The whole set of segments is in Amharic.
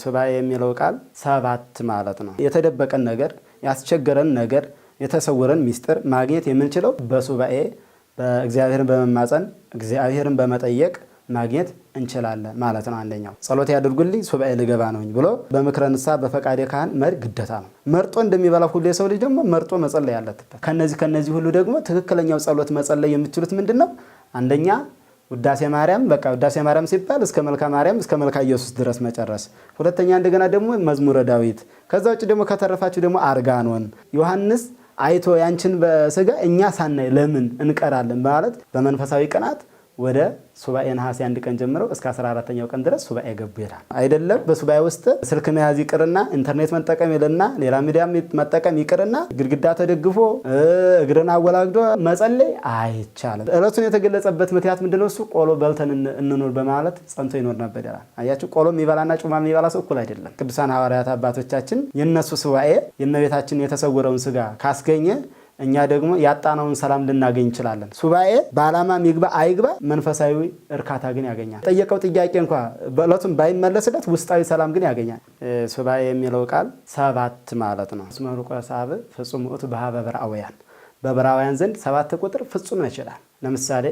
ሱባኤ የሚለው ቃል ሰባት ማለት ነው። የተደበቀን ነገር፣ ያስቸገረን ነገር፣ የተሰወረን ሚስጥር ማግኘት የምንችለው በሱባኤ በእግዚአብሔርን በመማፀን እግዚአብሔርን በመጠየቅ ማግኘት እንችላለን ማለት ነው። አንደኛው ጸሎት ያድርጉልኝ ሱባኤ ልገባ ነውኝ ብሎ በምክረ ንስሐ በፈቃደ ካህን መሪ ግዴታ ነው። መርጦ እንደሚበላ ሁሉ የሰው ልጅ ደግሞ መርጦ መጸለይ አለበት። ከነዚህ ሁሉ ደግሞ ትክክለኛው ጸሎት መጸለይ የምትችሉት ምንድነው? አንደኛ ውዳሴ ማርያም፣ በቃ ውዳሴ ማርያም ሲባል እስከ መልካ ማርያም እስከ መልካ ኢየሱስ ድረስ መጨረስ። ሁለተኛ እንደገና ደግሞ መዝሙረ ዳዊት። ከዛ ውጭ ደግሞ ከተረፋችሁ ደግሞ አርጋኖን። ዮሐንስ አይቶ ያንቺን በስጋ እኛ ሳናይ ለምን እንቀራለን ማለት በመንፈሳዊ ቅናት ወደ ሱባኤ ነሐሴ 1 ቀን ጀምሮ እስከ 14ኛው ቀን ድረስ ሱባኤ ገቡ ይላል። አይደለም በሱባኤ ውስጥ ስልክ መያዝ ይቅርና ኢንተርኔት መጠቀም ይልና ሌላ ሚዲያ መጠቀም ይቅርና ግድግዳ ተደግፎ እግርን አወላግዶ መጸለይ አይቻልም። እለቱን የተገለጸበት ምክንያት ምንድነው? እሱ ቆሎ በልተን እንኖር በማለት ጸንቶ ይኖር ነበር ይላል። አያችሁ፣ ቆሎ የሚበላና ጩማ የሚበላ ሰው እኩል አይደለም። ቅዱሳን ሐዋርያት አባቶቻችን የነሱ ሱባኤ የእመቤታችን የተሰወረውን ስጋ ካስገኘ እኛ ደግሞ ያጣናውን ሰላም ልናገኝ እንችላለን። ሱባኤ በዓላማ ይግባ አይግባ መንፈሳዊ እርካታ ግን ያገኛል። ጠየቀው ጥያቄ እንኳን በእለቱም ባይመለስለት ውስጣዊ ሰላም ግን ያገኛል። ሱባኤ የሚለው ቃል ሰባት ማለት ነው። እስመ ሩቆ ሰብእ ፍጹም ውእቱ በኀበ በራውያን፣ በበራውያን ዘንድ 7 ቁጥር ፍጹም ነው ይችላል። ለምሳሌ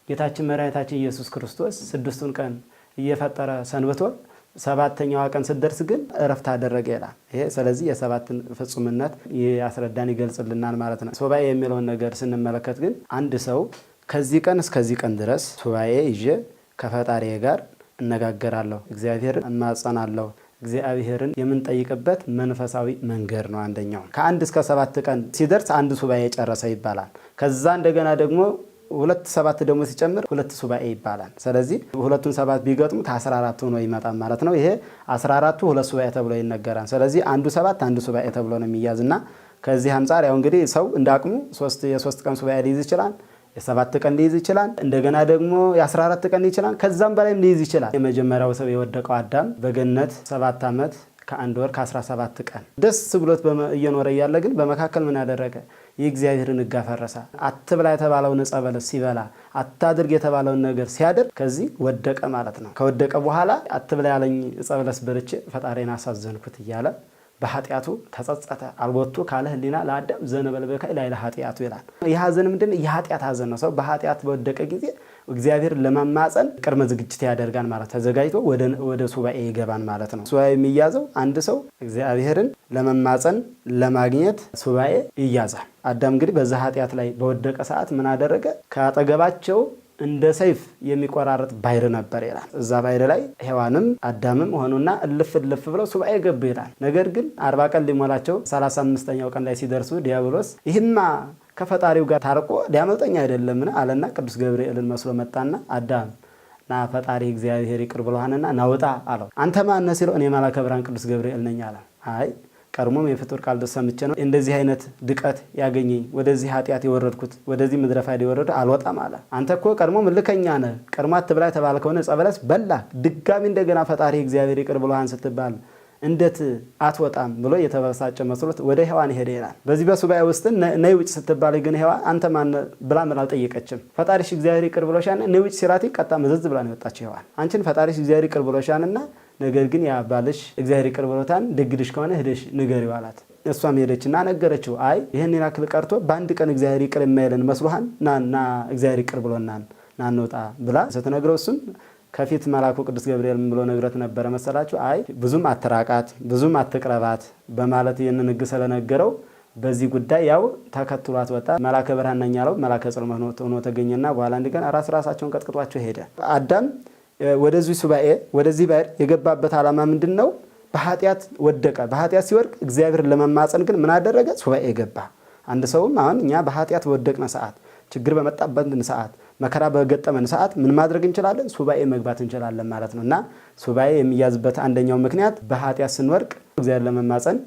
ጌታችን መድኃኒታችን ኢየሱስ ክርስቶስ 6ቱን ቀን እየፈጠረ ሰንብቶ 7ኛዋ ቀን ስትደርስ ግን እረፍት አደረገ ይላል። ይሄ ስለዚህ የሰባትን ፍጹምነት ያስረዳን ይገልጽልናል ማለት ነው። ሱባኤ የሚለውን ነገር ስንመለከት ግን አንድ ሰው ከዚህ ቀን እስከዚህ ቀን ድረስ ሱባኤ ይዤ ከፈጣሪዬ ጋር እነጋገራለሁ፣ እግዚአብሔርን እማጸናለሁ፣ እግዚአብሔርን የምንጠይቅበት መንፈሳዊ መንገድ ነው። አንደኛው ከ1 እስከ 7 ቀን ሲደርስ አንድ ሱባኤ ጨረሰ ይባላል። ከዛ እንደገና ደግሞ 2 ደግሞ ሲጨምር 2 ሱባኤ ይባላል። ስለዚህ 2ቱን 7 ቢገጥሙት 14 ሆኖ ይመጣል ማለት ነው። ይሄ 14ቱ 2 ሱባኤ ተብሎ ይነገራል። ስለዚህ አንዱ 7 አንዱ ሱባኤ ተብሎ ነው የሚያዝና ከዚህ አንፃር ያው እንግዲህ ሰው እንዳቅሙ የ3 ቀን ሱባኤ ሊይዝ ይችላል፣ የ7 ቀን ሊይዝ ይችላል፣ እንደገና ደግሞ የ14 ቀን ይችላል፣ ከዛም በላይም ሊይዝ ይችላል። የመጀመሪያው ሰው የወደቀው አዳም በገነት 7 ዓመት ከ1 ወር ከ17 ቀን ደስ ብሎት እየኖረ እያለ ግን በመካከል ምን ያደረገ? የእግዚአብሔርን ሕግ አፈረሰ። አትብላ የተባለውን ዕፀ በለስ ሲበላ፣ አታድርግ የተባለውን ነገር ሲያደርግ ከዚህ ወደቀ ማለት ነው። ከወደቀ በኋላ አትብላ ያለኝ ዕፀ በለስ በልቼ ፈጣሪን አሳዘንኩት እያለ በኃጢአቱ ተጸጸተ። አልቦቱ ካለ ህሊና ለአዳም ዘነበለ በካይ ላይ ለኃጢአቱ ይላል። ይህ ሐዘን ምንድን ነው? የኃጢአት ሐዘን ነው። ሰው በኃጢአት በወደቀ ጊዜ እግዚአብሔር ለማማፀን ቅድመ ዝግጅት ያደርጋል ማለት ተዘጋጅቶ ወደ ሱባኤ ይገባል ማለት ነው። ሱባኤ የሚያዘው አንድ ሰው እግዚአብሔርን ለመማፀን ለማግኘት ሱባኤ ይያዛል። አዳም እንግዲህ በዛ ኃጢአት ላይ በወደቀ ሰዓት ምን አደረገ? ካጠገባቸው እንደ ሰይፍ የሚቆራረጥ ባሕር ነበር ይላል። እዛ ባሕር ላይ ሔዋንም አዳምም ሆኑና እልፍ ብለው ሱባኤ ገቡ ይላል። ነገር ግን 40 ቀን ሊሞላቸው 35ኛው ቀን ላይ ሲደርሱ ዲያብሎስ ይህማ ከፈጣሪው ጋር ታርቆ ሊያመልጠኝ አይደለምን አለና ቅዱስ ገብርኤልን መስሎ መጣና አዳም ና ፈጣሪ እግዚአብሔር ይቅር ብሎሃልና ናውጣ አለው። አንተ ማን ነህ ሲለው እኔ መልአከ ብርሃን ቅዱስ ገብርኤል ነኝ አለ። አይ ቀድሞም የፍጡር ቃል ሰምቼ ነው እንደዚህ አይነት ድቀት ያገኘኝ ወደዚህ ኃጢአት የወረድኩት ወደዚህ ምድረ ፋይዳ የወረድኩት አልወጣም አለ። አንተ እኮ ቀድሞም ልከኛ ነህ፣ ቀድሞ አትብላ የተባልከውን ዕፀ በለስ በላ፣ ድጋሚ እንደገና ፈጣሪ እግዚአብሔር ይቅር ብሎሃን ስትባል እንዴት አትወጣም ብሎ የተበሳጨ መስሎት ወደ ሔዋን ሄደ ይላል። በዚህ በሱባኤ ውስጥ ነይ ውጭ ስትባል ግን ሔዋን አንተ ማን ብላ አልጠየቀችም። ፈጣሪሽ እግዚአብሔር ይቅር ብሎሻል ነይ ውጭ ሲላት ቀጣ መዘዝ ብላ ነው የወጣችው ሔዋን። አንቺን ፈጣሪሽ እግዚአብሔር ይቅር ብሎሻልና ነገር ግን ያ ባልሽ እግዚአብሔር ይቅር ብሎታል ደግድሽ ከሆነ ሄደሽ ንገሪው አላት። እሷም ሄደችና ነገረችው። አይ ይሄን ያክል ቀርቶ በአንድ ቀን እግዚአብሔር ይቅር የማይለን መስሎሃን ና እግዚአብሔር ይቅር ብሎናል ና እንውጣ ብላ ስትነግረው እሱም ከፊት መልአኩ ቅዱስ ገብርኤል ብሎ ነግረት ነበረ መሰላችሁ። አይ ብዙም አትራቃት ብዙም አትቅረባት በማለት ይህንን ሕግ ስለነገረው በዚህ ጉዳይ ያው ተከትሏት ወጣ። መልአከ ብርሃን ነኝ ያለው መልአከ ጽልመት ሆኖ ተገኘና በኋላ እንደገና ራሳቸውን ቀጥቅጧቸው ሄደ። አዳም ወደዚህ ሱባኤ ወደዚህ ባሕር የገባበት ዓላማ ምንድነው? በኃጢአት ወደቀ። በኃጢአት ሲወድቅ እግዚአብሔር ለመማፀን ግን ምን አደረገ? ሱባኤ ገባ። አንድ ሰውም አሁን እኛ በኃጢአት በወደቅነ ሰዓት ችግር በመጣበት ሰዓት መከራ በገጠመን ሰዓት ምን ማድረግ እንችላለን? ሱባኤ መግባት እንችላለን ማለት ነውና ሱባኤ የሚያዝበት አንደኛው ምክንያት በኃጢአት ስንወድቅ እግዚአብሔር ለመማፀን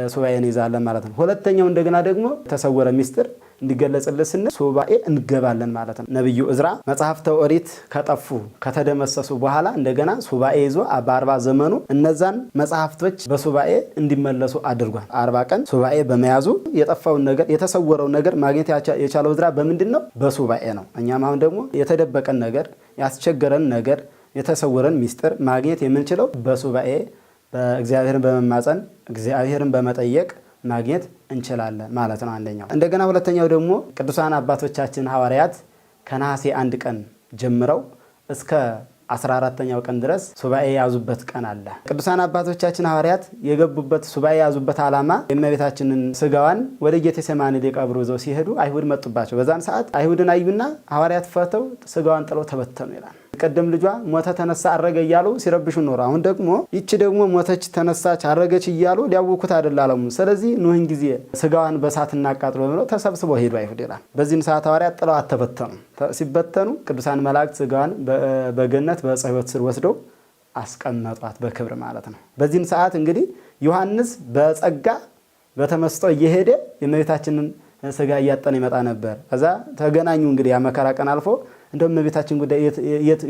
ሱባኤ እንይዛለን ማለት ነው። ሁለተኛው እንደገና ደግሞ ተሰወረ ሚስጥር እንዲገለጽልን ስንል ሱባኤ እንገባለን ማለት ነው። ነብዩ ዕዝራ መጽሐፍተ ኦሪት ከጠፉ ከተደመሰሱ በኋላ እንደገና ሱባኤ ይዞ በ40 ዘመኑ እነዛን መጽሐፍቶች በሱባኤ እንዲመለሱ አድርጓል። 40 ቀን ሱባኤ በመያዙ የጠፋውን ነገር የተሰወረውን ነገር ማግኘት የቻለው ዕዝራ በምንድን ነው? በሱባኤ ነው። እኛም አሁን ደግሞ የተደበቀን ነገር ያስቸገረን ነገር የተሰወረን ሚስጥር ማግኘት የምንችለው በሱባኤ በእግዚአብሔርን በመማፀን እግዚአብሔርን በመጠየቅ ማግኘት እንችላለን ማለት ነው አንደኛው። እንደገና ሁለተኛው ደግሞ ቅዱሳን አባቶቻችን ሐዋርያት ከነሐሴ 1 ቀን ጀምረው እስከ 14ኛው ቀን ድረስ ሱባኤ ያዙበት ቀን አለ። ቅዱሳን አባቶቻችን ሐዋርያት የገቡበት ሱባኤ ያዙበት ዓላማ የእመቤታችንን ስጋዋን ወደ ጌቴሴማኒ ሊቀብሩ ይዘው ሲሄዱ አይሁድ መጡባቸው። በዛን ሰዓት አይሁድን አዩና ሐዋርያት ፈተው ስጋዋን ጥለው ተበተኑ ይላል። ቀደም ልጇ ሞተ ተነሳ አረገ እያሉ ሲረብሹ ኖር፣ አሁን ደግሞ ይቺ ደግሞ ሞተች ተነሳች አረገች እያሉ ሊያውኩት አይደላለም። ስለዚህ ኑህን ጊዜ ስጋዋን በእሳት እናቃጥሎ ብለው ተሰብስበው ሄዱ አይሁድ ይላል። በዚህን ሰዓት ሐዋርያት ጥለው አተበተኑ። ሲበተኑ ቅዱሳን መላእክት ስጋዋን በገነት በዕፀ ሕይወት ስር ወስደው አስቀመጧት በክብር ማለት ነው። በዚህን ሰዓት እንግዲህ ዮሐንስ በጸጋ በተመስጦ እየሄደ የእመቤታችንን ስጋ እያጠነ ይመጣ ነበር። ከዛ ተገናኙ። እንግዲህ ያ መከራ ቀን አልፎ እንደው እመቤታችን ጉዳይ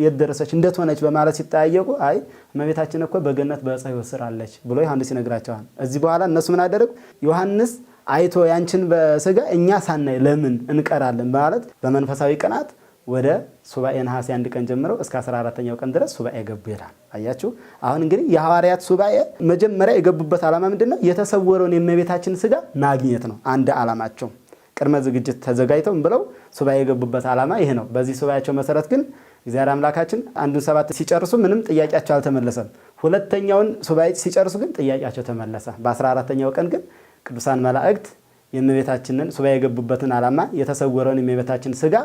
የት ደረሰች እንዴት ሆነች በማለት ሲጠያየቁ አይ እመቤታችን እኮ በገነት በዕፀ ሕይወት ስር አለች ብሎ ዮሐንስ ይነግራቸዋል። እዚህ በኋላ እነሱ ምን አደረጉ? ዮሐንስ አይቶ ያንቺን በስጋ እኛ ሳናይ ለምን እንቀራለን በማለት በመንፈሳዊ ቅናት ወደ ሱባኤ ነሐሴ 1 ቀን ጀምረው እስከ 14ኛው ቀን ድረስ ሱባኤ ገቡ ይላል። አያችሁ አሁን እንግዲህ የሐዋርያት ሱባኤ መጀመሪያ የገቡበት ዓላማ ምንድነው? የተሰወረውን የእመቤታችን ስጋ ማግኘት ነው አንድ ዓላማቸው። ቅድመ ዝግጅት ተዘጋጅተው ብለው ሱባኤ የገቡበት ዓላማ ይሄ ነው። በዚህ ሱባኤያቸው መሰረት ግን እግዚአብሔር አምላካችን አንዱን 7 ሲጨርሱ ምንም ጥያቄያቸው አልተመለሰም። ሁለተኛውን ሱባኤ ሲጨርሱ ግን ጥያቄያቸው ተመለሰ። በ14ኛው ቀን ግን ቅዱሳን መላእክት የእመቤታችንን ሱባኤ የገቡበትን ዓላማ የተሰወረውን የእመቤታችን ስጋ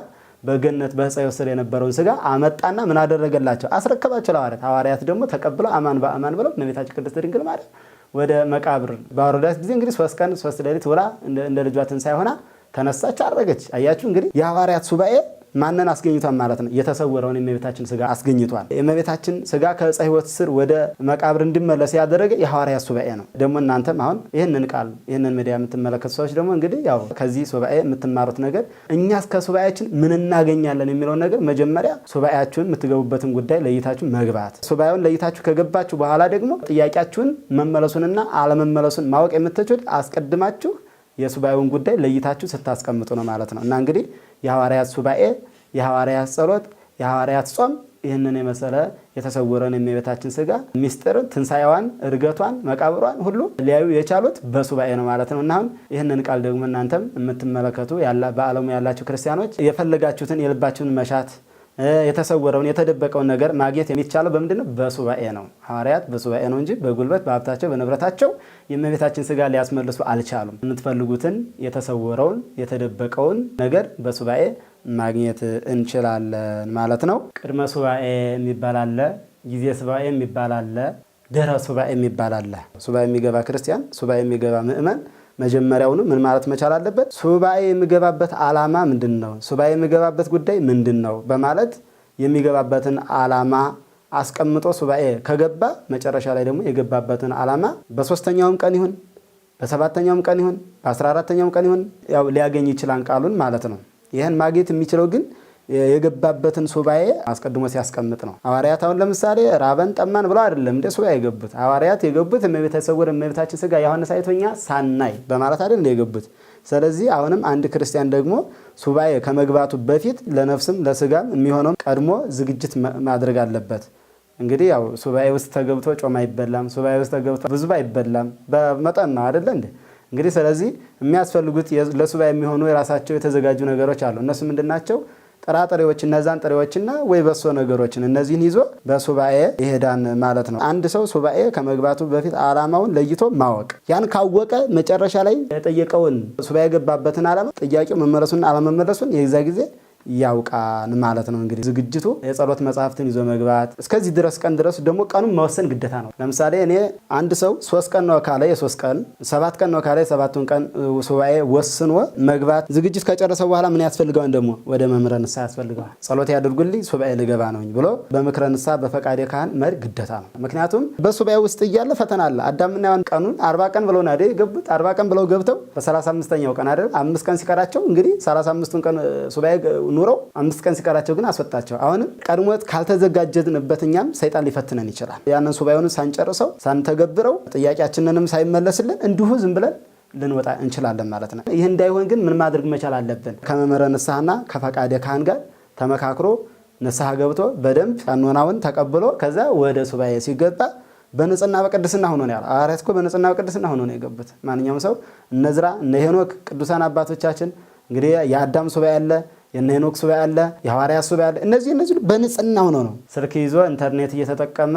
በገነት በዕፀ ሕይወት ስር የነበረውን ስጋ አመጣና ምን አደረገላቸው? አስረከባቸው ለሐዋርያት። ሐዋርያት ደግሞ ተቀብለው አማን በአማን ብለው እመቤታችን ቅድስት ድንግል ማርያም ወደ መቃብር ባወረዳት ጊዜ እንግዲህ 3 ቀን 3 ሌሊት ውላ እንደ ልጇ ትንሣኤ ሆና ተነሳች አረገች። አያችሁ እንግዲህ የሐዋርያት ሱባኤ ማንን አስገኝቷል ማለት ነው? የተሰወረውን የእመቤታችን ስጋ አስገኝቷል። የእመቤታችን ስጋ ከዕፀ ሕይወት ስር ወደ መቃብር እንዲመለስ ያደረገ የሐዋርያት ሱባኤ ነው። ደግሞ እናንተም አሁን ይህንን ቃል ይህንን ሚዲያ የምትመለከቱ ሰዎች ደግሞ እንግዲህ ያው ከዚህ ሱባኤ የምትማሩት ነገር እኛ እስከ ሱባኤያችን ምን እናገኛለን የሚለውን ነገር መጀመሪያ ሱባኤያችሁን የምትገቡበትን ጉዳይ ለይታችሁ መግባት፣ ሱባኤውን ለይታችሁ ከገባችሁ በኋላ ደግሞ ጥያቄያችሁን መመለሱንና አለመመለሱን ማወቅ የምትችሉት አስቀድማችሁ የሱባኤውን ጉዳይ ለይታችሁ ስታስቀምጡ ነው ማለት ነው። እና እንግዲህ የሐዋርያት ሱባኤ፣ የሐዋርያት ጸሎት፣ የሐዋርያት ጾም ይህንን የመሰለ የተሰወረን የእመቤታችን ስጋ ሚስጥርን፣ ትንሣኤዋን፣ እርገቷን፣ መቃብሯን ሁሉ ሊያዩ የቻሉት በሱባኤ ነው ማለት ነው። እና አሁን ይህንን ቃል ደግሞ እናንተም የምትመለከቱ በዓለሙ ያላችሁ ክርስቲያኖች የፈለጋችሁትን የልባችሁን መሻት የተሰወረውን የተደበቀውን ነገር ማግኘት የሚቻለው በምንድነው? በሱባኤ ነው። ሐዋርያት በሱባኤ ነው እንጂ በጉልበት በሀብታቸው በንብረታቸው የእመቤታችን ስጋ ሊያስመልሱ አልቻሉም። የምትፈልጉትን የተሰወረውን የተደበቀውን ነገር በሱባኤ ማግኘት እንችላለን ማለት ነው። ቅድመ ሱባኤ የሚባል አለ፣ ጊዜ ሱባኤ የሚባል አለ፣ ድህረ ሱባኤ የሚባል አለ። ሱባኤ የሚገባ ክርስቲያን፣ ሱባኤ የሚገባ ምእመን መጀመሪያውኑ ምን ማለት መቻል አለበት? ሱባኤ የሚገባበት ዓላማ ምንድነው? ሱባኤ የሚገባበት ጉዳይ ምንድነው? በማለት የሚገባበትን ዓላማ አስቀምጦ ሱባኤ ከገባ መጨረሻ ላይ ደግሞ የገባበትን ዓላማ በ3ኛውም ቀን ይሁን በ7ኛውም ቀን ይሁን በ14ኛውም ቀን ይሁን ያው ሊያገኝ ይችላል ቃሉን ማለት ነው። ይህን ማግኘት የሚችለው ግን የገባበትን ሱባኤ አስቀድሞ ሲያስቀምጥ ነው። ሐዋርያት አሁን ለምሳሌ ራበን ጠማን ብለው አይደለም እንደ ሱባኤ የገቡት። ሐዋርያት የገቡት እመቤታችን ስጋ ዮሐንስ አይቶኛ ሳናይ በማለት አይደል የገቡት። ስለዚህ አሁንም አንድ ክርስቲያን ደግሞ ሱባኤ ከመግባቱ በፊት ለነፍስም ለስጋም የሚሆነው ቀድሞ ዝግጅት ማድረግ አለበት። እንግዲህ ያው ሱባኤ ውስጥ ተገብቶ ጮማ አይበላም፣ ሱባኤ ውስጥ ተገብቶ ብዙ አይበላም፣ በመጠን ነው አይደል እንዴ? እንግዲህ ስለዚህ የሚያስፈልጉት ለሱባኤ የሚሆኑ የራሳቸው የተዘጋጁ ነገሮች አሉ። እነሱ ምንድናቸው? ጥራጥሬዎች፣ እነዛን ጥሬዎችና ወይ በሶ ነገሮችን እነዚህን ይዞ በሱባኤ ይሄዳን ማለት ነው። አንድ ሰው ሱባኤ ከመግባቱ በፊት ዓላማውን ለይቶ ማወቅ፣ ያን ካወቀ መጨረሻ ላይ የጠየቀውን ሱባኤ የገባበትን ዓላማ ጥያቄው መመለሱን አለመመለሱን የዛ ጊዜ ያውቃን ማለት ነው። እንግዲህ ዝግጅቱ የጸሎት መጽሐፍትን ይዞ መግባት፣ እስከዚህ ድረስ ቀን ድረስ ደግሞ ቀኑን መወሰን ግዴታ ነው። ለምሳሌ እኔ አንድ ሰው 3 ቀን ነው ካለ የ3 ቀን 7 ቀን ነው ካለ የ7ቱን ቀን ሱባኤ ወስኖ መግባት ዝግጅት ከጨረሰ በኋላ ምን ያስፈልገዋል? ደግሞ ወደ መምህረ ንስሐ ያስፈልገዋል። ጸሎት ያድርጉልኝ ሱባኤ ልገባ ነው ብሎ በምክረ ንስሐ በፈቃደ ካህን መሄድ ግዴታ ነው። ምክንያቱም በሱባኤ ውስጥ እያለ ፈተና አለ። አዳምና ሔዋን ቀኑን 40 ቀን ብለው ነው አይደል የገቡት? 40 ቀን ብለው ገብተው በ35ኛው ቀን አይደል 5 ቀን ሲቀራቸው እንግዲህ 35ቱን ቀን ሱባኤ ኑረው 5 ቀን ሲቀራቸው ግን አስወጣቸው። አሁንም ቀድሞ ካልተዘጋጀንበት እኛም ሰይጣን ሊፈትነን ይችላል። ያንን ሱባኤውን ሳንጨርሰው ሳንተገብረው ጥያቄያችንንም ሳይመለስልን እንዲሁ ዝም ብለን ልንወጣ እንችላለን ማለት ነው። ይህ እንዳይሆን ግን ምን ማድረግ መቻል አለብን? ከመምህረ ንስሐና ከፈቃደ ካህን ጋር ተመካክሮ ንስሐ ገብቶ በደንብ ቀኖናውን ተቀብሎ ከዛ ወደ ሱባኤ ሲገባ በንጽህና በቅድስና ሆኖ ነው ያለው። ሐዋርያት እኮ በንጽህና በቅድስና ሆኖ ነው የገቡት። ማንኛውም ሰው እነ ዕዝራ እነ ሄኖክ ቅዱሳን አባቶቻችን እንግዲህ የአዳም ሱባኤ አለ፣ የነ ሄኖክ ሱባኤ አለ፣ የሐዋርያት ሱባኤ አለ። እነዚህ በንጽህና ሆኖ ነው። ስልክ ይዞ ኢንተርኔት እየተጠቀመ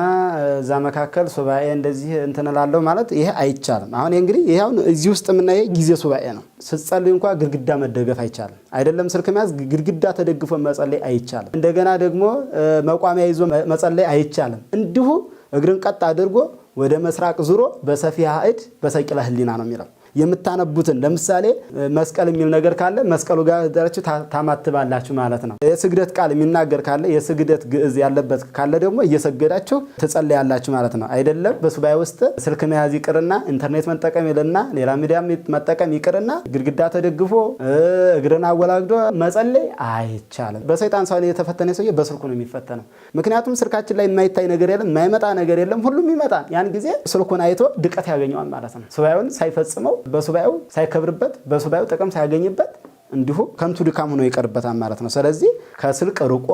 እዛ መካከል ሱባኤ እንደዚህ እንትን እላለሁ ማለት ይሄ አይቻልም። አሁን እንግዲህ ይሄ አሁን እዚህ ውስጥ የምናየው ጊዜ ሱባኤ ነው። ስትጸልይ እንኳን ግድግዳ መደገፍ አይቻልም። አይደለም ስልክ መያዝ ግድግዳ ተደግፎ መጸለይ አይቻልም። እንደገና ደግሞ መቋሚያ ይዞ መጸለይ አይቻልም። እንዲሁ እግርን ቀጥ አድርጎ ወደ ምስራቅ ዙሮ በሰፊሃ እድ በሰቂለ ህሊና ነው የሚለው። የምታነቡትን ለምሳሌ መስቀል የሚል ነገር ካለ መስቀሉ ጋር ደረችሁ ታማትባላችሁ ማለት ነው። የስግደት ቃል የሚናገር ካለ የስግደት ግዕዝ ያለበት ካለ ደግሞ እየሰገዳችሁ ትጸልያላችሁ ማለት ነው። አይደለም በሱባኤ ውስጥ ስልክ መያዝ ይቅርና ኢንተርኔት መጠቀም ይልና ሌላ ሚዲያ መጠቀም ይቅርና ግድግዳ ተደግፎ እግርን አወላግዶ መጸለይ አይቻልም። በሰይጣን ሰው የተፈተነ ሰው በስልኩ ነው የሚፈተነው። ምክንያቱም ስልካችን ላይ የማይታይ ነገር የለም፣ የማይመጣ ነገር የለም፣ ሁሉም ይመጣል። ያን ጊዜ ስልኩን አይቶ ድቀት ያገኘዋል ማለት ነው። ሱባኤውን ሳይፈጽመው በሱባኤው ሳይከብርበት በሱባኤው ጥቅም ሳያገኝበት እንዲሁ ከንቱ ድካም ሆኖ ይቀርበታል ማለት ነው። ስለዚህ ከስልክ ርቆ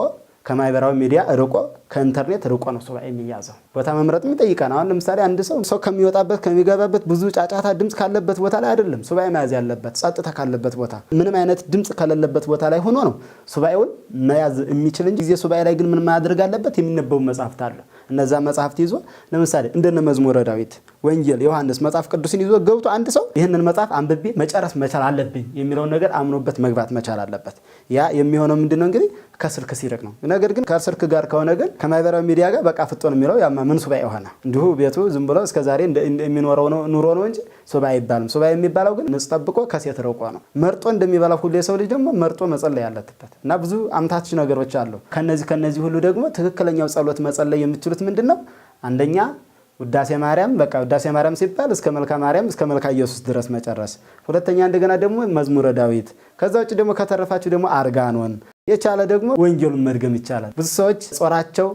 ከማህበራዊ ሚዲያ ርቆ ከኢንተርኔት ርቆ ነው ሱባኤ የሚያዘው። ቦታ መምረጥም ይጠይቃል። አሁን ለምሳሌ አንድ ሰው ከሚወጣበት ከሚገባበት ብዙ ጫጫታ ድምጽ ካለበት ቦታ ላይ አይደለም ሱባኤ መያዝ ያለበት። ጸጥታ ካለበት ቦታ ምንም አይነት ድምጽ ከሌለበት ቦታ ላይ ሆኖ ነው ሱባኤውን መያዝ የሚችል እንጂ ጊዜ ሱባኤ ላይ ግን ምን ማድረግ አለበት? የሚነበቡ መጻሕፍት አለ። እነዛ መጻሕፍት ይዞ ለምሳሌ እንደነ መዝሙረ ዳዊት፣ ወንጌል፣ ዮሐንስ መጽሐፍ ቅዱስን ይዞ ገብቶ አንድ ሰው ይህንን መጽሐፍ አንብቤ መጨረስ መቻል አለብኝ የሚለውን ነገር አምኖበት መግባት መቻል አለበት። ያ የሚሆነው ምንድነው እንግዲህ ከስልክ ሲርቅ ነው። ነገር ግን ከስልክ ጋር ከሆነ ግን ከማህበራዊ ሚዲያ ጋር በቃ ፍጦን የሚለው ያማ ምን ሱባኤ ሆነ? እንዲሁ ቤቱ ዝም ብሎ እስከዛሬ የሚኖረው ኑሮ ነው እንጂ ሱባኤ አይባልም። ሱባኤ የሚባለው ግን ንጽ ጠብቆ ከሴት ርቆ ነው። መርጦ እንደሚበላው ሁሉ የሰው ልጅ ደግሞ መርጦ መጸለይ ያለበት እና ብዙ አምታች ነገሮች አሉ። ከነዚህ ሁሉ ደግሞ ትክክለኛው ጸሎት መጸለይ የምትችሉት ምንድነው? አንደኛ ውዳሴ ማርያም፣ በቃ ውዳሴ ማርያም ሲባል እስከ መልካ ማርያም እስከ መልካ ኢየሱስ ድረስ መጨረስ። ሁለተኛ እንደገና ደግሞ መዝሙረ ዳዊት። ከዛ ውጭ ደግሞ ከተረፋችሁ ደግሞ አርጋኖን የቻለ ደግሞ ወንጌሉን መድገም ይቻላል። ብዙ ሰዎች ጾራቸው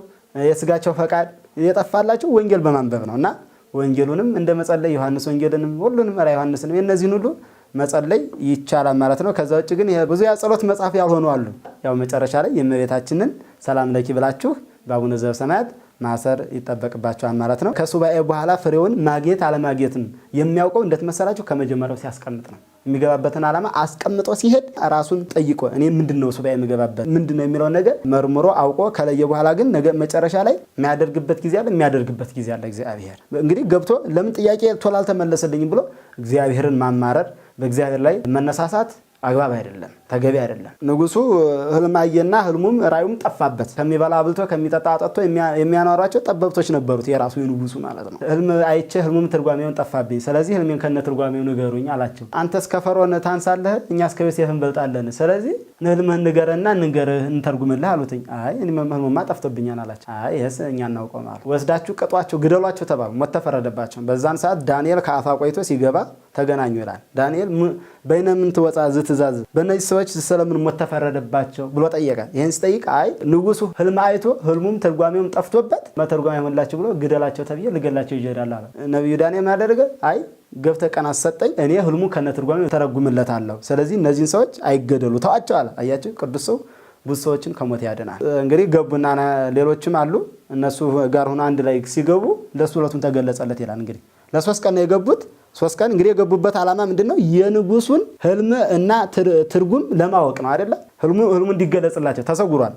የስጋቸው ፈቃድ የጠፋላቸው ወንጌል በማንበብ ነውና ወንጌሉንም እንደ መጸለይ ዮሐንስ ወንጌልንም ሁሉንም ራ ዮሐንስንም የነዚህን ሁሉ መጸለይ ይቻላል ማለት ነው። ከዛ ውጭ ግን ብዙ የጸሎት መጽሐፍ ያልሆኑ አሉ። ያው መጨረሻ ላይ የእመቤታችንን ሰላም ለኪ ብላችሁ በአቡነ ዘበሰማያት ማሰር ይጠበቅባቸዋል ማለት ነው። ከሱባኤ በኋላ ፍሬውን ማግኘት አለማግኘትም የሚያውቀው እንዴት መሰላችሁ? ከመጀመሪያው ሲያስቀምጥ ነው። የሚገባበትን ዓላማ አስቀምጦ ሲሄድ ራሱን ጠይቆ እኔ ምንድነው ሱባኤ የምገባበት ምንድነው የሚለውን ነገር መርምሮ አውቆ ከለየ በኋላ ግን መጨረሻ ላይ የሚያደርግበት ጊዜ አለ። እግዚአብሔር እንግዲህ ገብቶ ለምን ጥያቄ ቶሎ አልተመለሰልኝም ብሎ እግዚአብሔርን ማማረር፣ በእግዚአብሔር ላይ መነሳሳት አግባብ አይደለም፣ ተገቢ አይደለም። ንጉሱ ህልም አየና ህልሙም ራዩም ጠፋበት። ከሚበላ አብልቶ ከሚጠጣ አጠጥቶ የሚያኗሯቸው ጠበብቶች ነበሩት፣ የራሱ የንጉሱ ማለት ነው። ህልም አይቼ ህልሙም ትርጓሜውን ጠፋብኝ፣ ስለዚህ ህልሜን ከነ ትርጓሜው ንገሩኝ አላቸው። አንተ እስከ ፈርዖን ታንሳለህ፣ እኛ እስከ ዮሴፍ እንበልጣለን። ስለዚህ ህልምህን ንገረና እንተርጉምልህ አሉትኝ። አይ እኔ ህልሙማ ጠፍቶብኛል አላቸው። አይ ይሄስ እኛ እናውቀው ማለት ወስዳችሁ ቅጧቸው፣ ግደሏቸው ተባሉ። ሞት ተፈረደባቸው። በዛን ሰዓት ዳንኤል ከአፋ ቆይቶ ሲገባ ተገናኙ ይላል። ዳንኤል በእነምን ትወጣ ዝትዛዝ በእነዚህ ሰዎች ስለምን ሞት ተፈረደባቸው ብሎ ጠየቀ። ይህን ሲጠይቅ አይ ንጉሱ ህልም አይቶ ህልሙም ትርጓሜውም ጠፍቶበት መተርጓሜ ሆንላችሁ ብሎ ግደላቸው ተብዬ ልገላቸው ይጀዳል አለ። ነብዩ ዳንኤል ማደረገ አይ ገብተ ቀን አሰጠኝ፣ እኔ ህልሙ ከነ ትርጓሜው ተረጉምለታለሁ። ስለዚህ እነዚህን ሰዎች አይገደሉ ተዋቸው አለ። አያችሁ ቅዱስ ሰው ብዙ ሰዎችን ከሞት ያድናል። እንግዲህ ገቡና ሌሎችም አሉ እነሱ ጋር ሆነ አንድ ላይ ሲገቡ ለሱ ሁለቱን ተገለጸለት ይላል። እንግዲህ ለ3 ቀን ነው የገቡት። 3 ቀን እንግዲህ የገቡበት ዓላማ ምንድነው? የንጉሱን ህልም እና ትርጉም ለማወቅ ነው አይደለ? ህልሙ እንዲገለጽላቸው ተሰውሯል።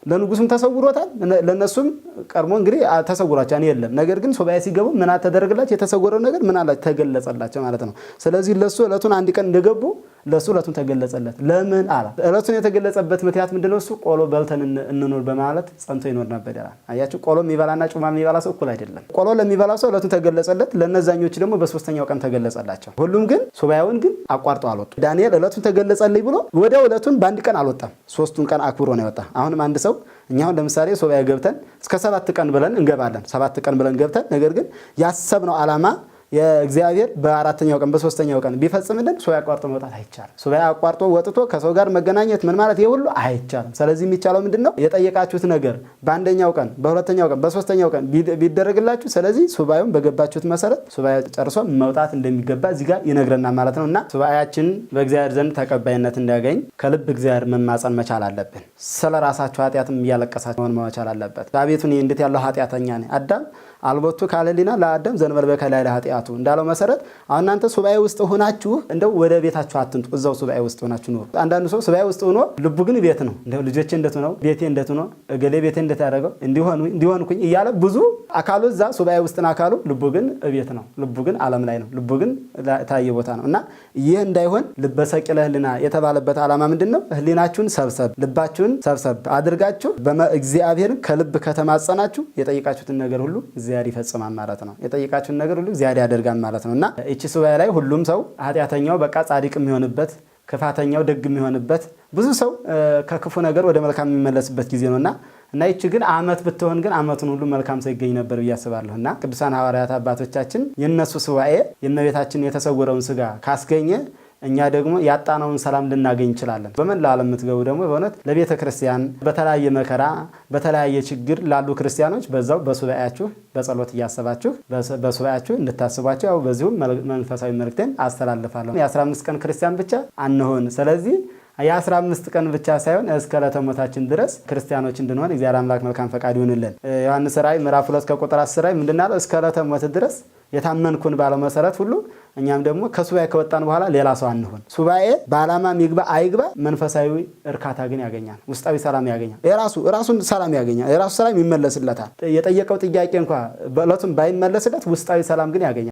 ለንጉሱም ተሰውሮታል፣ ለነሱም ቀርሞ እንግዲህ ተሰውሯቸው የለም። ነገር ግን ሱባኤ ሲገቡ ምን ተደረገላቸው? የተሰወረው ነገር ምን አላቸው? ተገለጸላቸው ማለት ነው። ስለዚህ ለሱ እለቱን አንድ ቀን እንደገቡ ለሱ እለቱን ተገለጸለት። ለምን አላ እለቱን የተገለጸበት ምክንያት ምንድነው? እሱ ቆሎ በልተን እንኖር በማለት ጸንቶ ይኖር ነበር ይላል። አያችሁ ቆሎ የሚበላና ጩማ የሚበላ ሰው እኩል አይደለም። ቆሎ ለሚበላ ሰው እለቱን ተገለጸለት፣ ለነዛኞች ደግሞ በ3ኛው ቀን ተገለጸላቸው። ሁሉም ግን ሱባኤውን ግን አቋርጠው አልወጡ። ዳንኤል እለቱን ተገለጸልኝ ብሎ ወዲያው እለቱን በአንድ ቀን አልወጣም። 3ቱን ቀን አክብሮ ነው የወጣ። አሁንም አንድ ሰው እኛው ለምሳሌ ሱባኤ ገብተን እስከ 7 ቀን ብለን እንገባለን። 7 ቀን ብለን ገብተን ነገር ግን ያሰብነው ዓላማ የእግዚአብሔር በአራተኛው ቀን በሶስተኛው ቀን ቢፈጽምልን ሱባኤ አቋርጦ መውጣት አይቻልም። ሱባኤ አቋርጦ ወጥቶ ከሰው ጋር መገናኘት ምን ማለት ይሄ ሁሉ አይቻልም። ስለዚህ የሚቻለው ምንድነው? የጠየቃችሁት ነገር በአንደኛው ቀን በሁለተኛው ቀን በሶስተኛው ቀን ቢደረግላችሁ፣ ስለዚህ ሱባኤውን በገባችሁት መሰረት ሱባኤ ጨርሶ መውጣት እንደሚገባ እዚህ ጋር ይነግረናል ማለት ነው። እና ሱባኤያችን በእግዚአብሔር ዘንድ ተቀባይነት እንዲያገኝ ከልብ እግዚአብሔር መማጸን መቻል አለብን። ስለ ራሳችሁ ኃጢአትም እያለቀሳችሁ መሆን መቻል አለበት። አቤቱ እኔ እንዴት ያለው ኃጢአተኛ ነኝ። አዳም አልቦቱ ካለሊና ለአዳም ዘንበል በከላይ ለኃጢአቱ እንዳለው መሰረት አሁን እናንተ ሱባኤ ውስጥ ሆናችሁ እንደው ወደ ቤታችሁ አትንጡ፣ እዛው ሱባኤ ውስጥ ሆናችሁ ኑሩ። አንዳንዱ ሰው ሱባኤ ውስጥ ሆኖ ልቡ ግን ቤት ነው። እንደው ልጆቼ እንደቱ ነው፣ ቤቴ እንደቱ ነው፣ እገሌ ቤቴ እንደታረገው እንዲሆንኩኝ እያለ ብዙ አካሉ እዛ ሱባኤ ውስጥ ነው አካሉ፣ ልቡ ግን ቤት ነው። ልቡ ግን ዓለም ላይ ነው። ልቡ ግን ታየ ቦታ ነው። እና ይህ እንዳይሆን ልበ ሰቂለ ህሊና የተባለበት ዓላማ ምንድነው? ህሊናችሁን ሰብሰብ፣ ልባችሁን ሰብሰብ አድርጋችሁ እግዚአብሔርን ከልብ ከተማጸናችሁ የጠየቃችሁትን ነገር ሁሉ እግዚአብሔር ይፈጽማል ማለት ነው። የጠየቃችሁን ነገር ሁሉ እግዚአብሔር ያደርጋል ማለት ነው። እና እቺ ሱባኤ ላይ ሁሉም ሰው ኃጢአተኛው በቃ ጻድቅ የሚሆንበት፣ ክፋተኛው ደግ የሚሆንበት፣ ብዙ ሰው ከክፉ ነገር ወደ መልካም የሚመለስበት ጊዜ ነውና እና ይቺ ግን ዓመት ብትሆን ግን ዓመቱን ሁሉ መልካም ሰው ይገኝ ነበር ብዬ አስባለሁ። እና ቅዱሳን ሐዋርያት አባቶቻችን የነሱ ሱባኤ የእመቤታችን የተሰወረውን ስጋ ካስገኘ እኛ ደግሞ ያጣነውን ሰላም ልናገኝ እንችላለን። በመላው ዓለም የምትገቡ ደግሞ በእውነት ለቤተ ክርስቲያን በተለያየ መከራ በተለያየ ችግር ላሉ ክርስቲያኖች በዛው በሱባኤያችሁ በጸሎት እያሰባችሁ በሱባኤያችሁ እንድታስቧቸው ያው በዚሁ መንፈሳዊ መልእክቴን አስተላልፋለሁ። የ15 ቀን ክርስቲያን ብቻ አንሆን። ስለዚህ የ15 ቀን ብቻ ሳይሆን እስከ ዕለተ ሞታችን ድረስ ክርስቲያኖች እንድንሆን እግዚአብሔር አምላክ መልካም ፈቃድ ይሁንልን። ዮሐንስ ራእይ ምዕራፍ 2 ከቁጥር 10 ላይ ምንድነው? እስከ ዕለተ ሞት ድረስ የታመንኩን ባለው መሰረት ሁሉ እኛም ደግሞ ከሱባኤ ከወጣን በኋላ ሌላ ሰው አንሆን። ሱባኤ በዓላማም ይግባ አይግባ መንፈሳዊ እርካታ ግን ያገኛል፣ ውስጣዊ ሰላም ያገኛል፣ ራሱን ሰላም ያገኛል፣ የራሱ ሰላም ይመለስለታል። የጠየቀው ጥያቄ እንኳን በእለቱም ባይመለስለት ውስጣዊ ሰላም ግን ያገኛል።